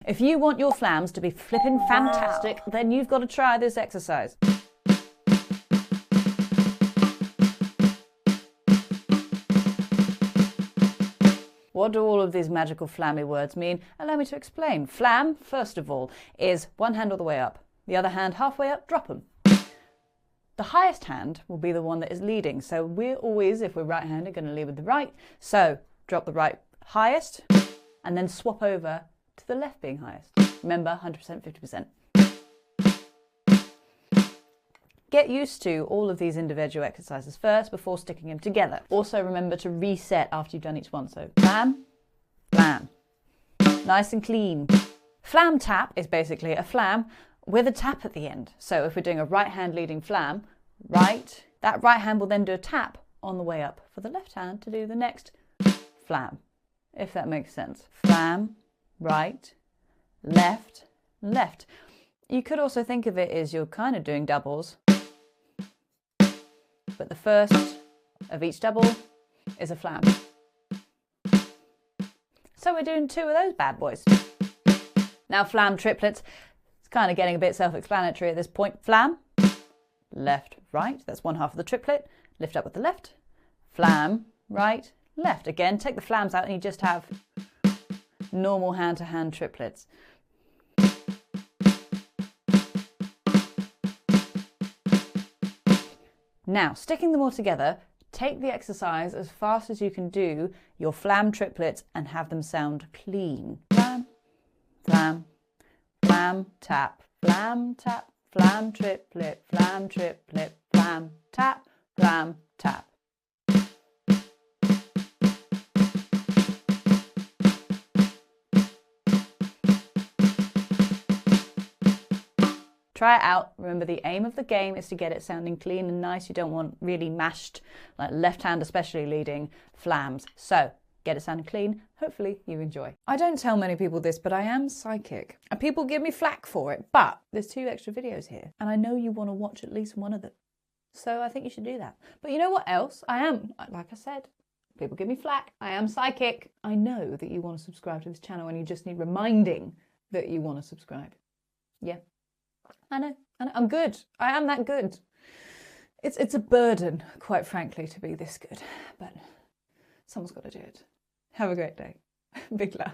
If you want your flams to be flippin' fantastic, then you've got to try this exercise. What do all of these magical flammy words mean? Allow me to explain. Flam, first of all, is one hand all the way up. The other hand halfway up, drop them. The highest hand will be the one that is leading. So we're always, if we're right-handed, going to lead with the right. So drop the right highest and then swap over to the left being highest. Remember, 100%, 50%. Get used to all of these individual exercises first before sticking them together. Also remember to reset after you've done each one. So flam, flam. Nice and clean. Flam tap is basically a flam with a tap at the end. So if we're doing a right hand leading flam, right, that right hand will then do a tap on the way up for the left hand to do the next flam, if that makes sense. Flam, right, left, left. You could also think of it as you're kind of doing doubles, but the first of each double is a flam. So we're doing 2 of those bad boys. Now flam triplets, it's kind of getting a bit self-explanatory at this point. Flam, left, right, that's one half of the triplet. Lift up with the left, flam, right, left. Again, take the flams out and you just have normal hand-to-hand triplets. Now, sticking them all together, take the exercise as fast as you can do your flam triplets and have them sound clean. Flam, flam, flam, tap, flam, tap, flam, triplet, flam, tap, flam, tap. Try it out. Remember, the aim of the game is to get it sounding clean and nice. You don't want really mashed, like left hand especially, leading flams. So get it sounding clean. Hopefully you enjoy. I don't tell many people this, but I am psychic. And people give me flack for it. But there's 2 extra videos here. And I know you want to watch at least one of them. So I think you should do that. But you know what else? I am, like I said, people give me flack. I am psychic. I know that you want to subscribe to this channel and you just need reminding that you want to subscribe. Yeah. I know, I'm good. I am that good. It's a burden, quite frankly, to be this good, but someone's got to do it. Have a great day. Big love.